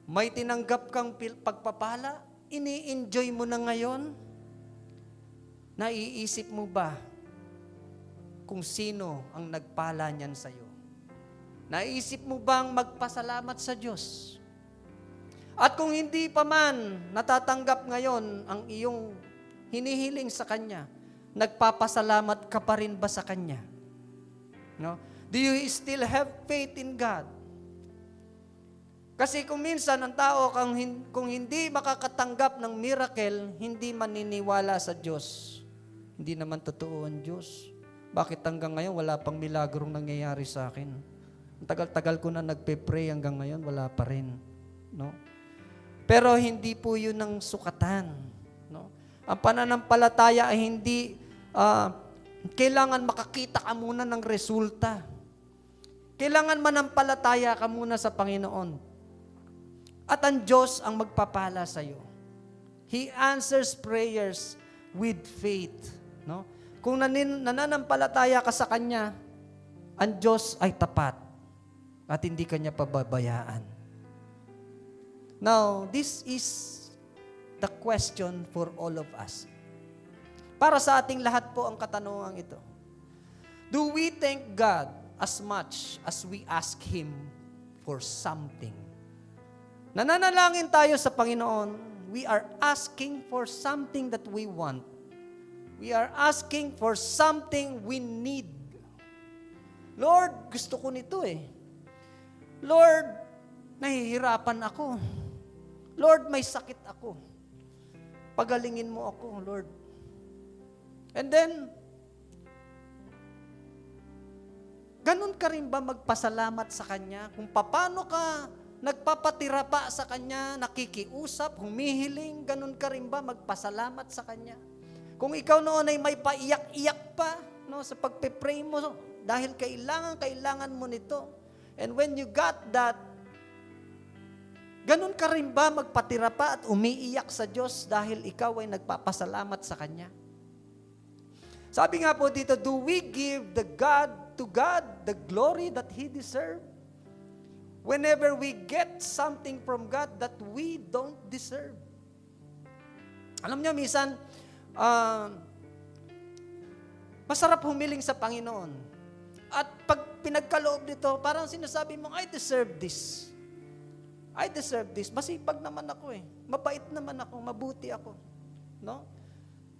May tinanggap kang pagpapala, ini-enjoy mo na ngayon, naiisip mo ba kung sino ang nagpala niyan sa'yo? Naisip mo bang magpasalamat sa Diyos? At kung hindi pa man natatanggap ngayon ang iyong hinihiling sa Kanya, nagpapasalamat ka pa rin ba sa Kanya? No? Do you still have faith in God? Kasi kung minsan ang tao kung hindi makakatanggap ng miracle, hindi maniniwala sa Diyos. Hindi naman totoo ang Diyos. Bakit hanggang ngayon wala pang milagrong nangyayari sa akin? Ang tagal-tagal ko na nagpe-pray hanggang ngayon, wala pa rin. No? Pero hindi po yun ang sukatan. No? Ang pananampalataya ay hindi kailangan makakita ka muna ng resulta. Kailangan manampalataya ka muna sa Panginoon. At ang Diyos ang magpapala sa iyo. He answers prayers with faith. No? Kung nananampalataya ka sa Kanya, ang Diyos ay tapat at hindi Kanya pababayaan. Now, this is the question for all of us. Para sa ating lahat po ang katanungan ito. Do we thank God as much as we ask Him for something? Nananalangin tayo sa Panginoon. We are asking for something that we want. We are asking for something we need. Lord, gusto ko nito eh. Lord, nahihirapan ako. Lord, may sakit ako. Pagalingin mo ako, Lord. And then, ganun ka rin ba magpasalamat sa Kanya? Kung paano ka nagpapatira pa sa Kanya, nakikiusap, humihiling, ganun ka rin ba magpasalamat sa Kanya? Kung ikaw noon ay may paiyak-iyak pa no, sa pagpe-pray mo dahil kailangan mo nito. And when you got that, ganun ka rin ba magpatira pa at umiiyak sa Diyos dahil ikaw ay nagpapasalamat sa Kanya? Sabi nga po dito, do we give to God the glory that He deserves? Whenever we get something from God that we don't deserve. Alam niyo, minsan, masarap humiling sa Panginoon. At pag pinagkaloob nito, parang sinasabi mo, I deserve this. I deserve this. Masipag naman ako eh. Mabait naman ako. Mabuti ako. No?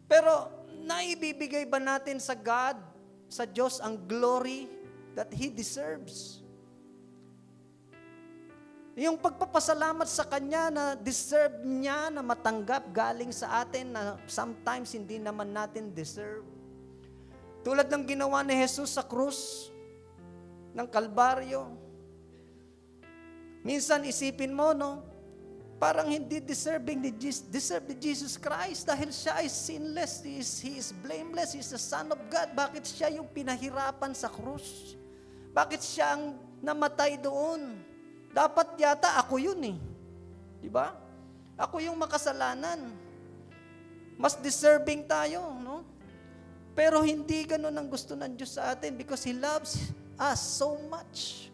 Pero, naibibigay ba natin sa God, sa Diyos, ang glory that He deserves? Yung pagpapasalamat sa Kanya na deserve niya na matanggap galing sa atin na sometimes hindi naman natin deserve. Tulad ng ginawa ni Jesus sa krus ng Kalbaryo. Minsan isipin mo, no, parang hindi deserve ni Jesus Christ dahil siya ay sinless, He is blameless, He is the Son of God. Bakit siya yung pinahirapan sa krus? Bakit siya ang namatay doon? Dapat yata ako yun eh. Di ba? Ako yung makasalanan. Mas deserving tayo, no? Pero hindi ganun ang gusto ng Diyos sa atin because He loves us so much.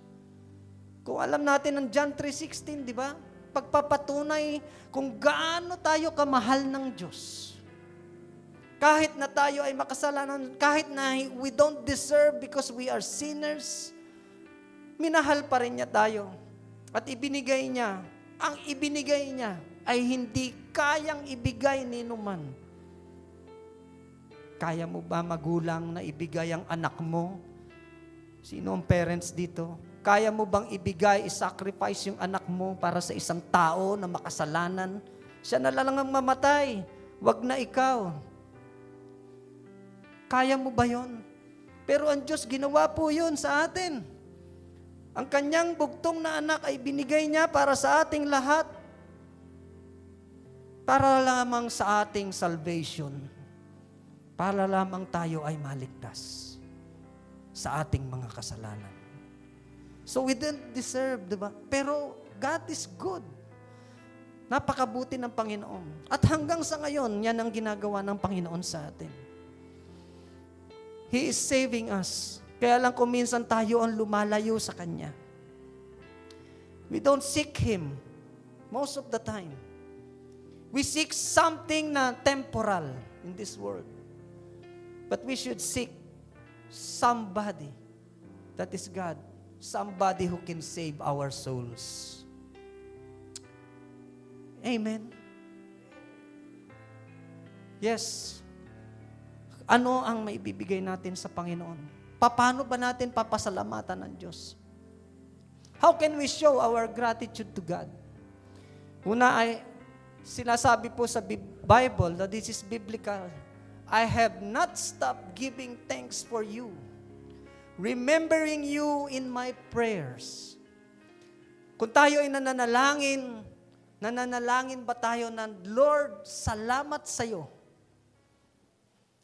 Kung alam natin ng John 3:16, di ba? Pagpapatunay kung gaano tayo kamahal ng Diyos. Kahit na tayo ay makasalanan, kahit na we don't deserve because we are sinners, minahal pa rin niya tayo. At ibinigay niya, ang ibinigay niya ay hindi kayang ibigay ni numan. Kaya mo ba magulang na ibigay ang anak mo? Sino ang parents dito? Kaya mo bang ibigay, i-sacrifice yung anak mo para sa isang tao na makasalanan? Siya na lang ang mamatay. Wag na ikaw. Kaya mo ba yon? Pero ang Diyos ginawa po yun sa atin. Ang kanyang bugtong na anak ay binigay niya para sa ating lahat. Para lamang sa ating salvation. Para lamang tayo ay maligtas sa ating mga kasalanan. So we didn't deserve, diba? Pero God is good. Napakabuti ng Panginoon. At hanggang sa ngayon, yan ang ginagawa ng Panginoon sa atin. He is saving us. Kaya lang kung minsan tayo ang lumalayo sa Kanya. We don't seek Him most of the time. We seek something na temporal in this world. But we should seek somebody that is God. Somebody who can save our souls. Amen. Yes. Ano ang maibibigay natin sa Panginoon? Paano ba natin papasalamatan ng Diyos? How can we show our gratitude to God? Una ay, sinasabi po sa Bible that this is biblical. I have not stopped giving thanks for you, remembering you in my prayers. Kung tayo ay nananalangin ba tayo ng Lord, salamat sa iyo?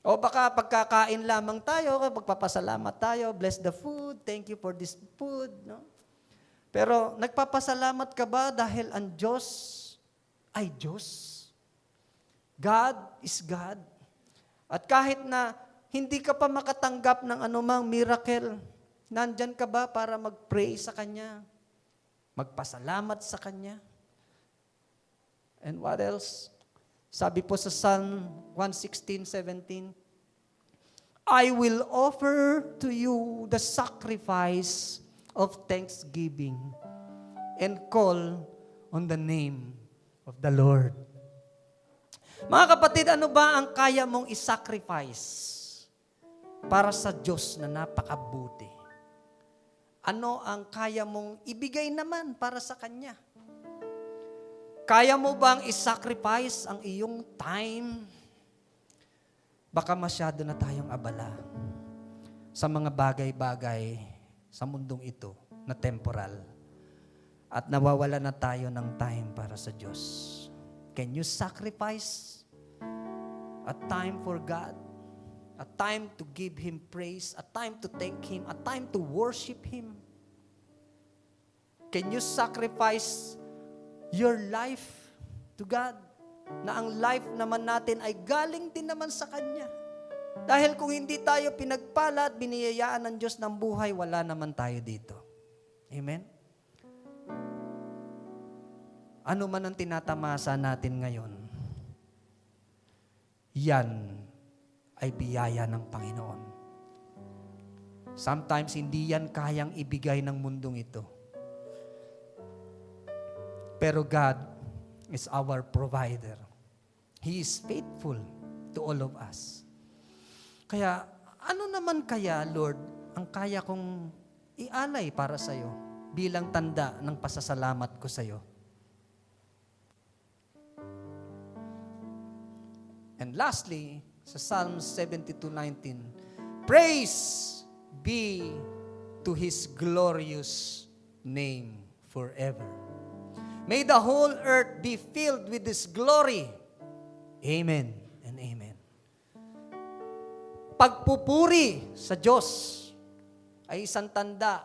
O baka pagkakain lamang tayo, pagpapasalamat tayo, bless the food, thank you for this food, no? Pero nagpapasalamat ka ba dahil ang Diyos ay Diyos? God is God. At kahit na hindi ka pa makatanggap ng anumang miracle, nandyan ka ba para mag-pray sa Kanya? Magpasalamat sa Kanya? And what else? Sabi po sa Psalm 116:17, I will offer to you the sacrifice of thanksgiving and call on the name of the Lord. Mga kapatid, ano ba ang kaya mong isacrifice para sa Diyos na napakabuti? Ano ang kaya mong ibigay naman para sa Kanya? Kaya mo bang isacrifice ang iyong time? Baka masyado na tayong abala sa mga bagay-bagay sa mundong ito na temporal. At nawawala na tayo ng time para sa Diyos. Can you sacrifice a time for God? A time to give Him praise? A time to thank Him? A time to worship Him? Can you sacrifice your life to God? Na ang life naman natin ay galing din naman sa Kanya. Dahil kung hindi tayo pinagpala at biniyayaan ng Diyos ng buhay, wala naman tayo dito. Amen? Ano man ang tinatamasa natin ngayon, yan ay biyaya ng Panginoon. Sometimes, hindi yan kayang ibigay ng mundong ito. Pero God is our provider. He is faithful to all of us. Kaya, ano naman kaya, Lord, ang kaya kong ialay para sa iyo bilang tanda ng pasasalamat ko sa iyo? And lastly, sa Psalm 72:19, praise be to His glorious name forever. May the whole earth be filled with His glory. Amen and amen. Pagpupuri sa Diyos ay isang tanda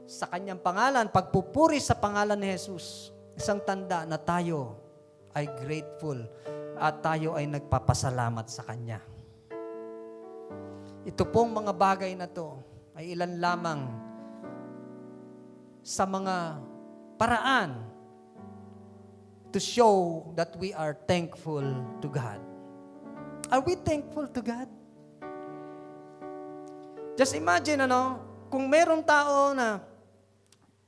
sa Kanyang pangalan. Pagpupuri sa pangalan ni Jesus, isang tanda na tayo ay grateful at tayo ay nagpapasalamat sa Kanya. Ito pong mga bagay na to ay ilan lamang sa mga paraan to show that we are thankful to God. Are we thankful to God? Just imagine, kung merong tao na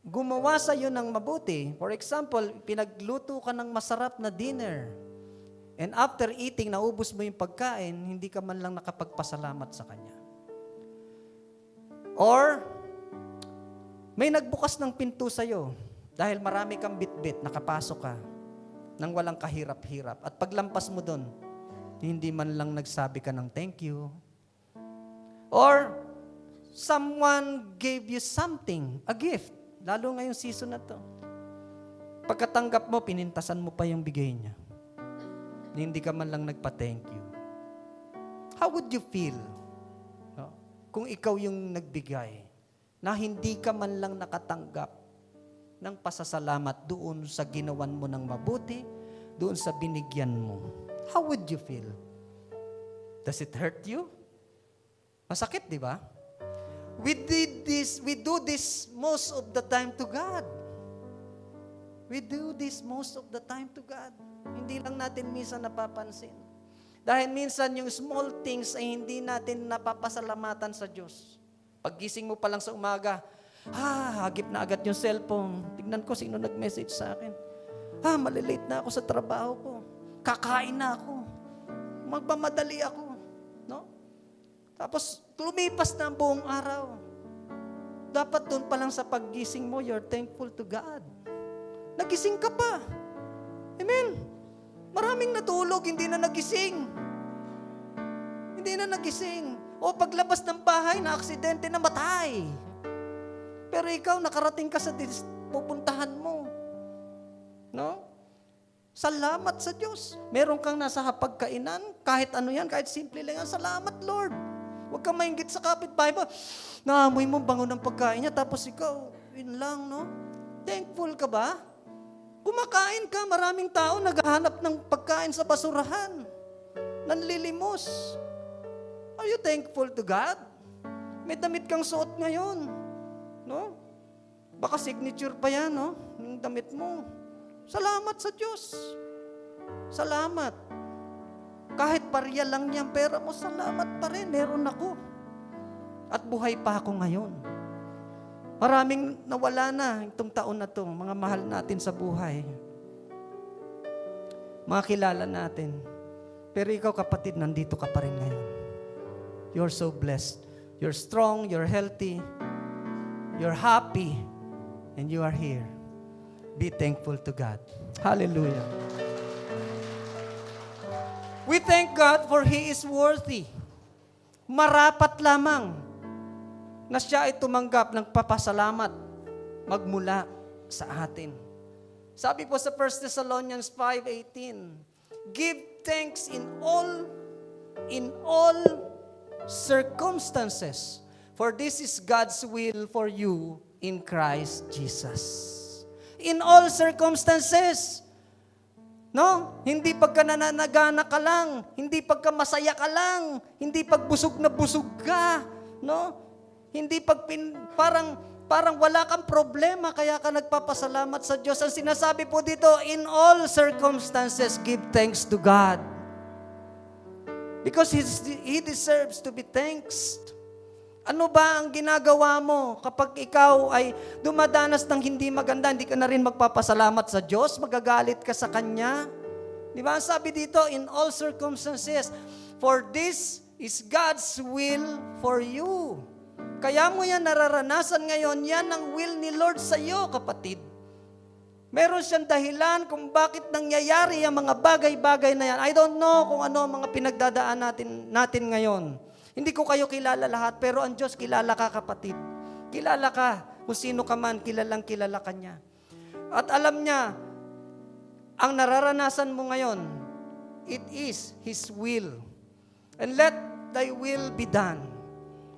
gumawa sa iyo ng mabuti. For example, pinagluto ka ng masarap na dinner. And after eating, naubos mo yung pagkain, hindi ka man lang nakapagpasalamat sa kanya. Or, may nagbukas ng pinto sa iyo dahil marami kang bitbit, nakapasok ka nang walang kahirap-hirap. At paglampas mo doon, hindi man lang nagsabi ka ng thank you. Or, someone gave you something, a gift. Lalo ngayong season na to. Pagkatanggap mo, pinintasan mo pa yung bigay niya. Hindi ka man lang nagpa-thank you. How would you feel? No? Kung ikaw yung nagbigay, na hindi ka man lang nakatanggap ng pasasalamat doon sa ginawan mo ng mabuti, doon sa binigyan mo. How would you feel? Does it hurt you? Masakit, di ba? We do this most of the time to God. We do this most of the time to God. Hindi lang natin minsan napapansin. Dahil minsan yung small things ay hindi natin napapasalamatan sa Diyos. Paggising mo pa lang sa umaga, hagip na agad yung cellphone. Tignan ko sino nag-message sa akin. Malilate na ako sa trabaho ko. Kakain na ako. Magmamadali ako. No? Tapos, lumipas na ang buong araw. Dapat doon pa lang sa paggising mo, you're thankful to God. Nagising ka pa. Amen. Maraming natulog, hindi na nagising. Hindi na nagising. O paglabas ng bahay, na-aksidente na matay. Pero ikaw, nakarating ka sa pupuntahan mo. No? Salamat sa Diyos. Meron kang nasa hapagkainan, kahit ano yan, kahit simple lang yan, salamat Lord. Huwag kang mainggit sa kapitbahay mo. Naamoy mo bango ng pagkain niya, tapos ikaw, yun lang, no? Thankful ka ba? Kumakain ka, maraming tao naghahanap ng pagkain sa basurahan. Nanlilimos. Are you thankful to God? May damit kang suot ngayon. No? Baka signature pa yan, no? Yung damit mo. Salamat sa Diyos. Salamat. Kahit barya lang niyang pera mo, salamat pa rin. Meron ako. At buhay pa ako ngayon. Maraming nawala na itong taon na to, mga mahal natin sa buhay. Mga kilala natin. Pero ikaw kapatid, nandito ka pa rin ngayon. You're so blessed. You're strong, you're healthy, you're happy, and you are here. Be thankful to God. Hallelujah. We thank God for He is worthy. Marapat lamang na siya ay tumanggap ng papasalamat magmula sa atin. Sabi po sa 1 Thessalonians 5:18, give thanks in all circumstances, for this is God's will for you in Christ Jesus. In all circumstances. No? Hindi pagka nananagana ka lang, hindi pagka masaya ka lang, hindi pag busog na busog ka, no? Hindi pag parang wala kang problema kaya ka nagpapasalamat sa Diyos. Ang sinasabi po dito, in all circumstances, give thanks to God. Because He deserves to be thanks. Ano ba ang ginagawa mo kapag ikaw ay dumadanas ng hindi maganda, hindi ka na rin magpapasalamat sa Diyos, magagalit ka sa Kanya? Di ba? Sabi dito, in all circumstances, for this is God's will for you. Kaya mo yan nararanasan ngayon, yan ang will ni Lord sa iyo, kapatid. Meron siyang dahilan kung bakit nangyayari ang mga bagay-bagay na yan. I don't know kung ano ang mga pinagdadaan natin ngayon. Hindi ko kayo kilala lahat, pero ang Diyos kilala ka, kapatid. Kilala ka. Kung sino ka man, kilalang kilala ka niya. At alam niya, ang nararanasan mo ngayon, it is His will. And let thy will be done.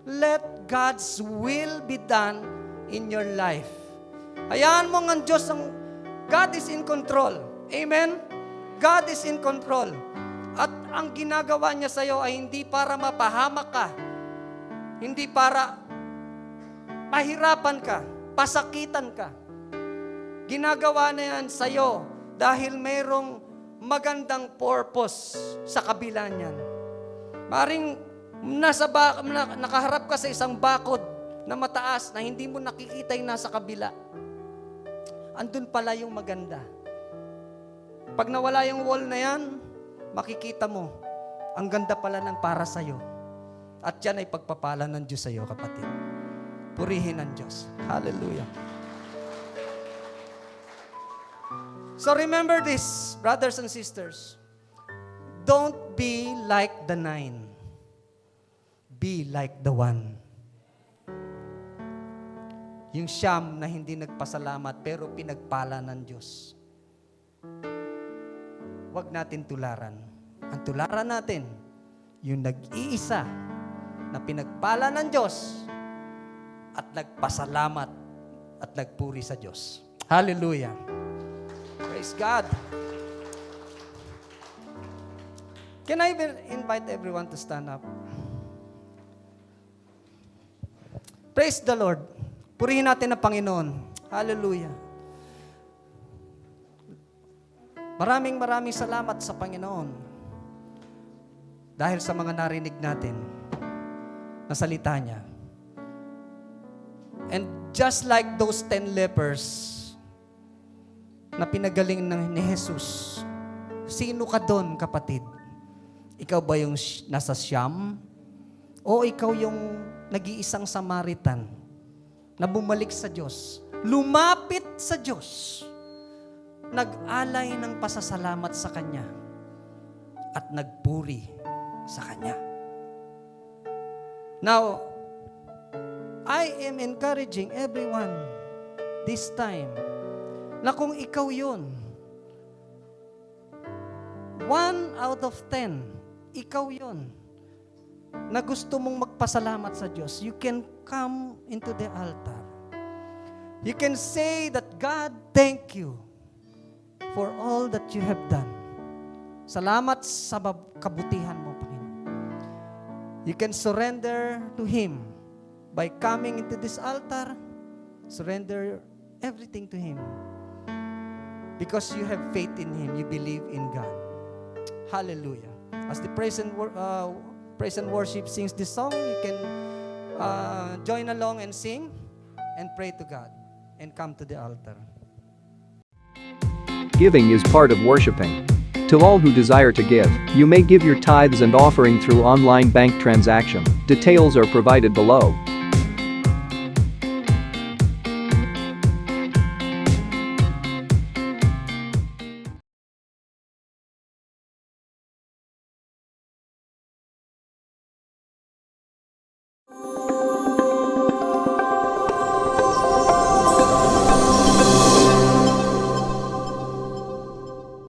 Let God's will be done in your life. Hayaan mo ang Diyos, God is in control. Amen? God is in control. At ang ginagawa niya sa iyo ay hindi para mapahamak ka. Hindi para mahirapan ka, pasakitan ka. Ginagawa na yan sa iyo dahil mayroong magandang purpose sa kabila niyan. Maring nakaharap ka sa isang bakod na mataas na hindi mo nakikita yung nasa kabila. Andun pala yung maganda. Pag nawala yung wall na yan, makikita mo, ang ganda pala ng para sa'yo. At yan ay pagpapala ng Diyos sa'yo, kapatid. Purihin ang Diyos. Hallelujah. So remember this, brothers and sisters. Don't be like the 9. Be like the 1. Yung siyam na hindi nagpasalamat pero pinagpala ng Diyos. Huwag natin tularan. Ang tularan natin, yung nag-iisa na pinagpala ng Diyos at nagpasalamat at nagpuri sa Diyos. Hallelujah. Praise God. Can I invite everyone to stand up? Praise the Lord. Purihin natin ang Panginoon. Hallelujah. Maraming salamat sa Panginoon. dahil sa mga narinig natin na salita niya. And just like those 10 lepers na pinagaling ni Jesus, sino ka doon, kapatid? Ikaw ba yung nasa Siyam? O ikaw yung nag-iisang Samaritan na bumalik sa Diyos, lumapit sa Diyos, nag-alay ng pasasalamat sa Kanya, at nagpuri sa Kanya? Now, I am encouraging everyone this time na kung ikaw yun, 1 out of 10, ikaw yun, na gusto mong magpasalamat sa Diyos, you can come into the altar. You can say that, God, thank you for all that you have done. Salamat sa kabutihan mo, Panginoon. You can surrender to Him by coming into this altar. Surrender everything to Him. Because you have faith in Him, you believe in God. Hallelujah. As the praise and worship sings this song, you can join along and sing and pray to God and come to the altar. Giving is part of worshiping. To all who desire to give, you may give your tithes and offering through online bank transaction. Details are provided below.